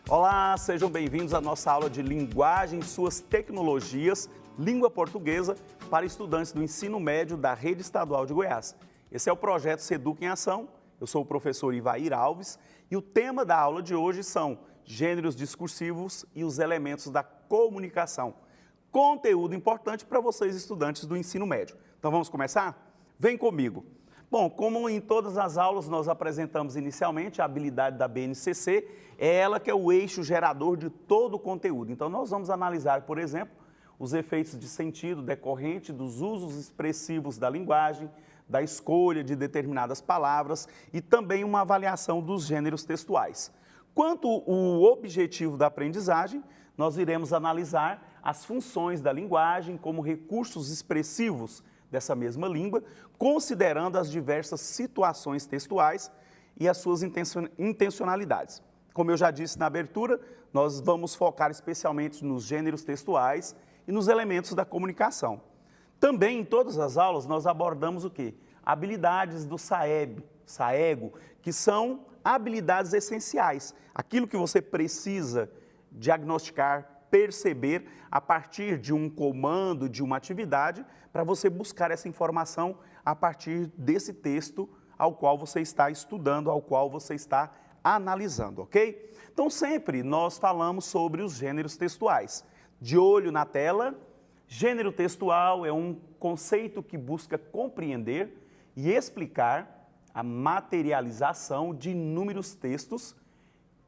Olá, sejam bem-vindos à nossa aula de Linguagem e Suas Tecnologias, Língua Portuguesa, para estudantes do ensino médio da Rede Estadual de Goiás. Esse é o projeto Seduc em Ação. Eu sou o professor Ivair Alves e o tema da aula de hoje são gêneros discursivos e os elementos da comunicação. Conteúdo importante para vocês, estudantes do ensino médio. Então vamos começar? Vem comigo! Bom, como em todas as aulas nós apresentamos inicialmente a habilidade da BNCC, é ela que é o eixo gerador de todo o conteúdo. Então nós vamos analisar, por exemplo, os efeitos de sentido decorrente dos usos expressivos da linguagem, da escolha de determinadas palavras e também uma avaliação dos gêneros textuais. Quanto ao objetivo da aprendizagem, nós iremos analisar as funções da linguagem como recursos expressivos dessa mesma língua, considerando as diversas situações textuais e as suas intencionalidades. Como eu já disse na abertura, nós vamos focar especialmente nos gêneros textuais e nos elementos da comunicação. Também em todas as aulas nós abordamos o quê? Habilidades do SAEGO, que são habilidades essenciais, aquilo que você precisa diagnosticar, perceber a partir de um comando, de uma atividade, para você buscar essa informação a partir desse texto ao qual você está estudando, ao qual você está analisando, ok? Então sempre nós falamos sobre os gêneros textuais. De olho na tela, gênero textual é um conceito que busca compreender e explicar a materialização de inúmeros textos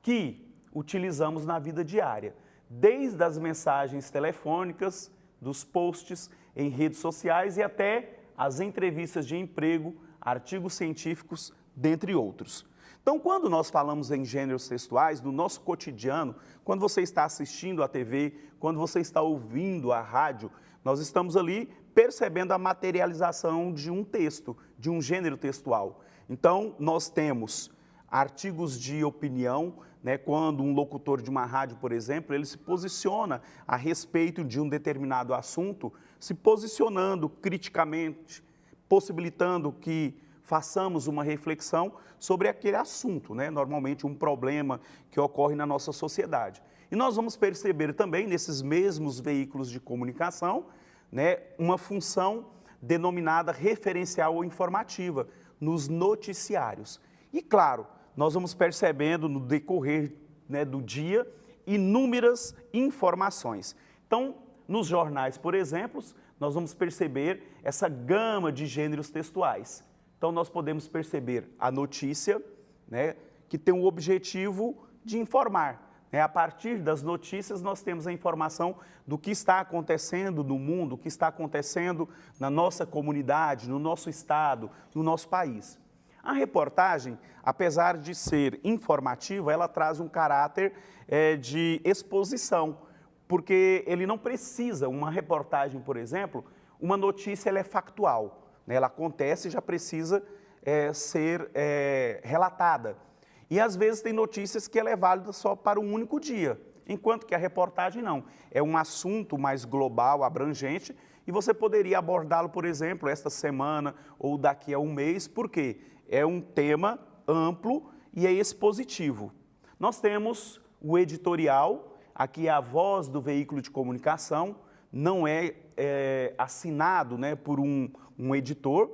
que utilizamos na vida diária, desde as mensagens telefônicas, dos posts em redes sociais e até as entrevistas de emprego, artigos científicos, dentre outros. Então, quando nós falamos em gêneros textuais, no nosso cotidiano, quando você está assistindo à TV, quando você está ouvindo a rádio, nós estamos ali percebendo a materialização de um texto, de um gênero textual. Então, nós temos artigos de opinião, quando um locutor de uma rádio, por exemplo, ele se posiciona a respeito de um determinado assunto, se posicionando criticamente, possibilitando que façamos uma reflexão sobre aquele assunto, normalmente um problema que ocorre na nossa sociedade. E nós vamos perceber também, nesses mesmos veículos de comunicação, uma função denominada referencial ou informativa, nos noticiários. E claro, nós vamos percebendo no decorrer do dia inúmeras informações. Então, nos jornais, por exemplo, nós vamos perceber essa gama de gêneros textuais. Então, nós podemos perceber a notícia, que tem o objetivo de informar. A partir das notícias, nós temos a informação do que está acontecendo no mundo, o que está acontecendo na nossa comunidade, no nosso estado, no nosso país. A reportagem, apesar de ser informativa, ela traz um caráter de exposição, porque ele não precisa, uma reportagem, por exemplo, uma notícia ela é factual, ela acontece e já precisa ser relatada. E às vezes tem notícias que ela é válida só para um único dia, enquanto que a reportagem não. É um assunto mais global, abrangente, e você poderia abordá-lo, por exemplo, esta semana ou daqui a um mês, por quê? É um tema amplo e é expositivo. Nós temos o editorial, aqui é a voz do veículo de comunicação, não é assinado por um editor,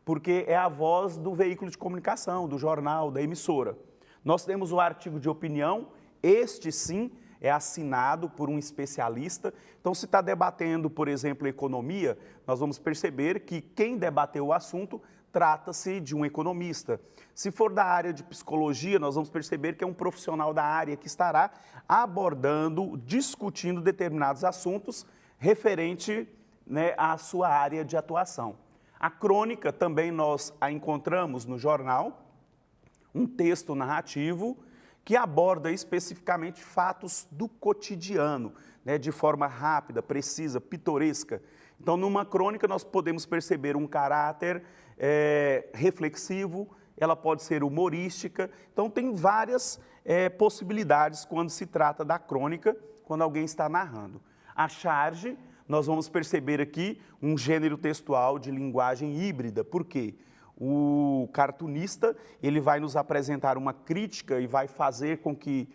porque é a voz do veículo de comunicação, do jornal, da emissora. Nós temos o artigo de opinião, este sim é assinado por um especialista. Então, se está debatendo, por exemplo, economia, nós vamos perceber que quem debateu o assunto trata-se de um economista. Se for da área de psicologia, nós vamos perceber que é um profissional da área que estará abordando, discutindo determinados assuntos referente à sua área de atuação. A crônica também nós a encontramos no jornal, um texto narrativo que aborda especificamente fatos do cotidiano, de forma rápida, precisa, pitoresca. Então, numa crônica nós podemos perceber um caráter reflexivo, ela pode ser humorística. Então, tem várias possibilidades quando se trata da crônica, quando alguém está narrando. A charge, nós vamos perceber aqui um gênero textual de linguagem híbrida. Por quê? O cartunista, ele vai nos apresentar uma crítica e vai fazer com que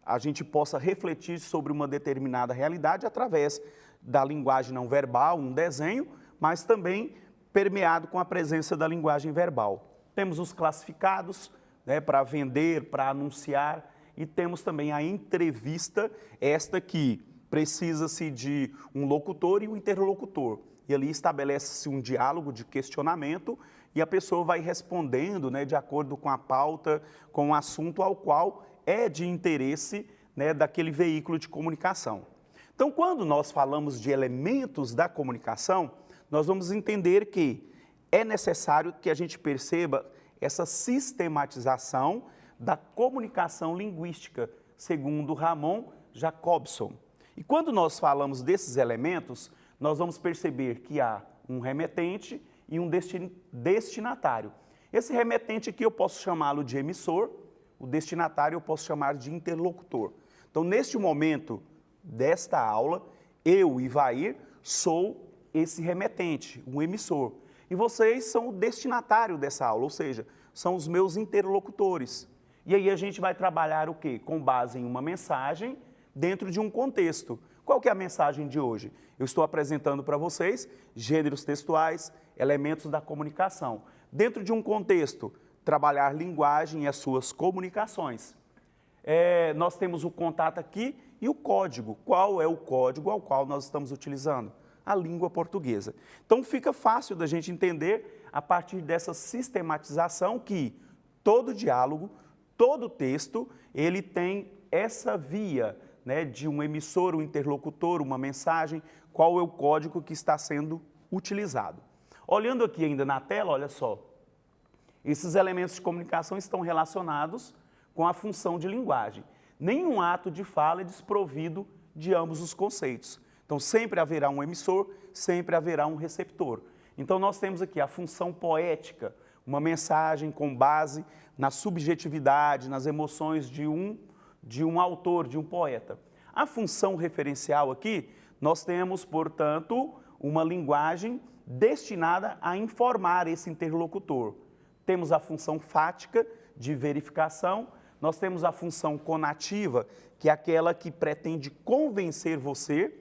a gente possa refletir sobre uma determinada realidade através da linguagem não verbal, um desenho, mas também permeado com a presença da linguagem verbal. Temos os classificados, né, para vender, para anunciar, e temos também a entrevista, esta que precisa-se de um locutor e um interlocutor. E ali estabelece-se um diálogo de questionamento e a pessoa vai respondendo, né, de acordo com a pauta, com o assunto ao qual é de interesse, né, daquele veículo de comunicação. Então, quando nós falamos de elementos da comunicação, nós vamos entender que é necessário que a gente perceba essa sistematização da comunicação linguística, segundo Ramon Jacobson. E quando nós falamos desses elementos, nós vamos perceber que há um remetente e um destinatário. Esse remetente aqui eu posso chamá-lo de emissor, o destinatário eu posso chamar de interlocutor. Então, neste momento desta aula, eu, Ivair, sou esse remetente, um emissor. E vocês são o destinatário dessa aula, ou seja, são os meus interlocutores. E aí a gente vai trabalhar o quê? Com base em uma mensagem dentro de um contexto. Qual que é a mensagem de hoje? Eu estou apresentando para vocês gêneros textuais, elementos da comunicação. Dentro de um contexto, trabalhar linguagem e as suas comunicações. Nós temos o contato aqui e o código. Qual é o código ao qual nós estamos utilizando? A língua portuguesa. Então fica fácil da gente entender a partir dessa sistematização que todo diálogo, todo texto, ele tem essa via, né, de um emissor, um interlocutor, uma mensagem, qual é o código que está sendo utilizado. Olhando aqui ainda na tela, olha só, esses elementos de comunicação estão relacionados com a função de linguagem. Nenhum ato de fala é desprovido de ambos os conceitos. Então, sempre haverá um emissor, sempre haverá um receptor. Então, nós temos aqui a função poética, uma mensagem com base na subjetividade, nas emoções de um autor, de um poeta. A função referencial aqui, nós temos, portanto, uma linguagem destinada a informar esse interlocutor. Temos a função fática, de verificação, nós temos a função conativa, que é aquela que pretende convencer você,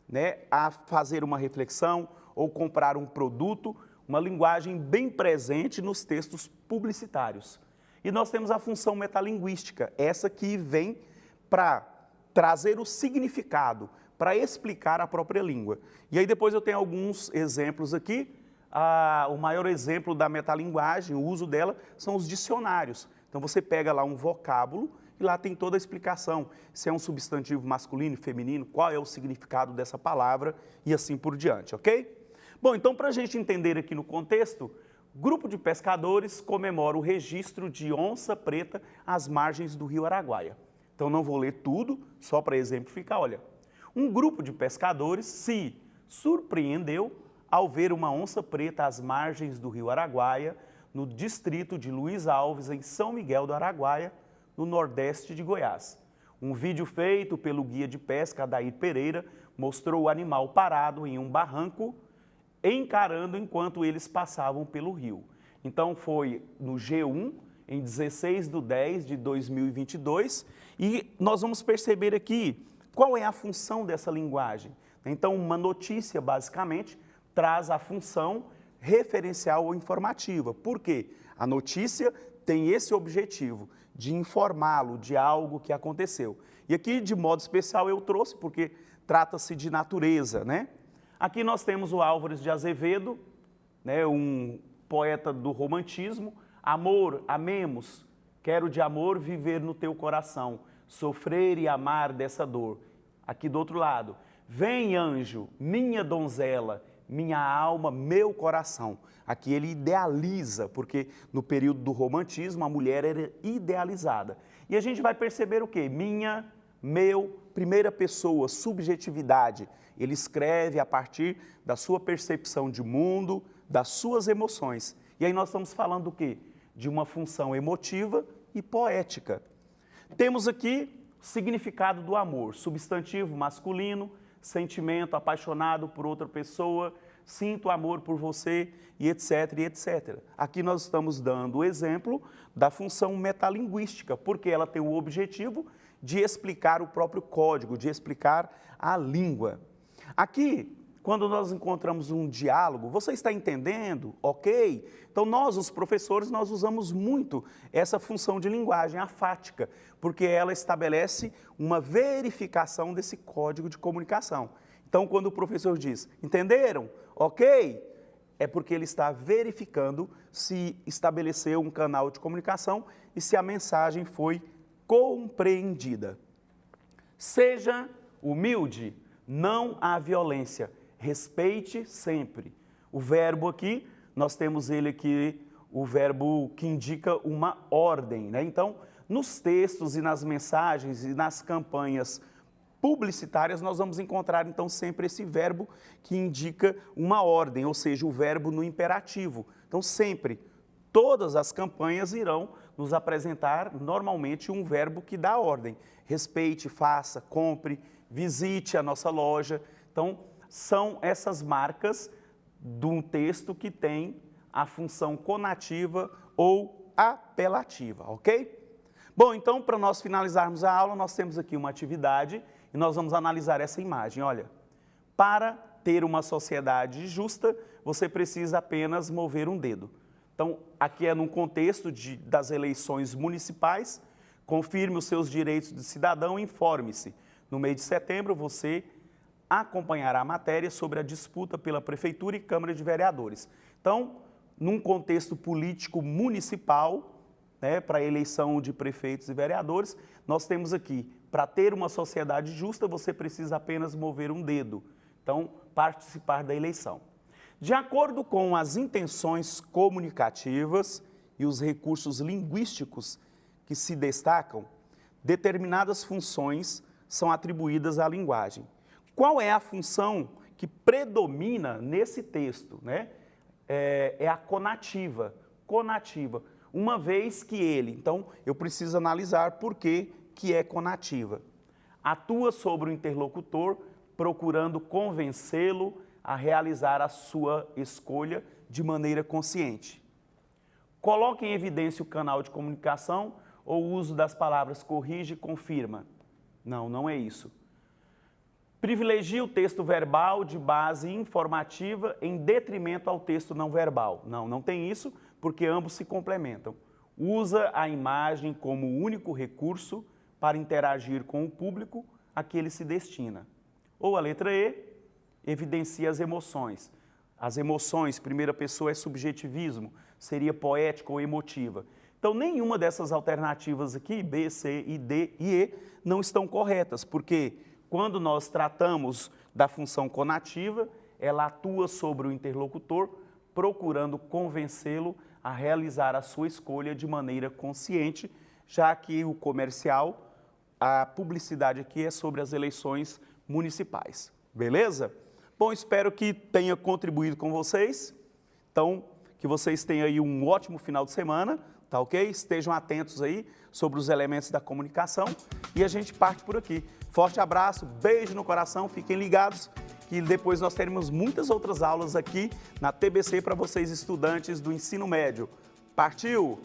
né, a fazer uma reflexão ou comprar um produto, uma linguagem bem presente nos textos publicitários. E nós temos a função metalinguística, essa que vem para trazer o significado, para explicar a própria língua. E aí depois eu tenho alguns exemplos aqui. O maior exemplo da metalinguagem, o uso dela, são os dicionários. Então você pega lá um vocábulo e lá tem toda a explicação, se é um substantivo masculino, feminino, qual é o significado dessa palavra e assim por diante, ok? Bom, então para a gente entender aqui no contexto, grupo de pescadores comemora o registro de onça preta às margens do rio Araguaia. Então não vou ler tudo, só para exemplificar, olha. Um grupo de pescadores se surpreendeu ao ver uma onça preta às margens do rio Araguaia, no distrito de Luiz Alves, em São Miguel do Araguaia, no nordeste de Goiás. Um vídeo feito pelo guia de pesca Adair Pereira mostrou o animal parado em um barranco, encarando enquanto eles passavam pelo rio. Então foi no G1, em 16/10/2022, e nós vamos perceber aqui qual é a função dessa linguagem. Então, uma notícia, basicamente, traz a função referencial ou informativa. Por quê? A notícia tem esse objetivo de informá-lo de algo que aconteceu. E aqui, de modo especial, eu trouxe porque trata-se de natureza, né? Aqui nós temos o Álvares de Azevedo, né, um poeta do romantismo. Amor, amemos, quero de amor viver no teu coração, sofrer e amar dessa dor. Aqui do outro lado, vem anjo, minha donzela, minha alma, meu coração. Aqui ele idealiza, porque no período do romantismo a mulher era idealizada. E a gente vai perceber o quê? Minha, meu, primeira pessoa, subjetividade. Ele escreve a partir da sua percepção de mundo, das suas emoções. E aí nós estamos falando do quê? De uma função emotiva e poética. Temos aqui o significado do amor, substantivo masculino, sentimento, apaixonado por outra pessoa, sinto amor por você e etc, e etc. Aqui nós estamos dando o exemplo da função metalinguística, porque ela tem o objetivo de explicar o próprio código, de explicar a língua. Aqui, quando nós encontramos um diálogo, você está entendendo? Ok? Então nós, os professores, nós usamos muito essa função de linguagem afática, porque ela estabelece uma verificação desse código de comunicação. Então quando o professor diz, entenderam? Ok? É porque ele está verificando se estabeleceu um canal de comunicação e se a mensagem foi compreendida. Seja humilde, não há violência. Respeite sempre. O verbo aqui, nós temos ele aqui, o verbo que indica uma ordem, né? Então, nos textos e nas mensagens e nas campanhas publicitárias, nós vamos encontrar, então, sempre esse verbo que indica uma ordem, ou seja, o verbo no imperativo. Então, sempre, todas as campanhas irão nos apresentar, normalmente, um verbo que dá ordem. Respeite, faça, compre, visite a nossa loja. Então, são essas marcas de um texto que tem a função conativa ou apelativa, ok? Bom, então, para nós finalizarmos a aula, nós temos aqui uma atividade e nós vamos analisar essa imagem. Olha, para ter uma sociedade justa, você precisa apenas mover um dedo. Então, aqui é num contexto das eleições municipais, confirme os seus direitos de cidadão e informe-se. No mês de setembro, você acompanhará a matéria sobre a disputa pela Prefeitura e Câmara de Vereadores. Então, num contexto político municipal, né, para a eleição de prefeitos e vereadores, nós temos aqui, para ter uma sociedade justa, você precisa apenas mover um dedo. Então, participar da eleição. De acordo com as intenções comunicativas e os recursos linguísticos que se destacam, determinadas funções são atribuídas à linguagem. Qual é a função que predomina nesse texto, né? É a conativa, uma vez que ele, então eu preciso analisar por que é conativa. Atua sobre o interlocutor, procurando convencê-lo a realizar a sua escolha de maneira consciente. Coloque em evidência o canal de comunicação ou o uso das palavras corrige e confirma. Não, não é isso. Privilegia o texto verbal de base informativa em detrimento ao texto não verbal. Não, não tem isso, porque ambos se complementam. Usa a imagem como único recurso para interagir com o público a que ele se destina. Ou a letra E, evidencia as emoções. As emoções, primeira pessoa é subjetivismo, seria poética ou emotiva. Então, nenhuma dessas alternativas aqui, B, C, D e E, não estão corretas, porque quando nós tratamos da função conativa, ela atua sobre o interlocutor, procurando convencê-lo a realizar a sua escolha de maneira consciente, já que o comercial, a publicidade aqui é sobre as eleições municipais. Beleza? Bom, espero que tenha contribuído com vocês. Então, que vocês tenham aí um ótimo final de semana, tá ok? Estejam atentos aí sobre os elementos da comunicação e a gente parte por aqui. Forte abraço, beijo no coração, fiquem ligados que depois nós teremos muitas outras aulas aqui na TBC para vocês estudantes do ensino médio. Partiu!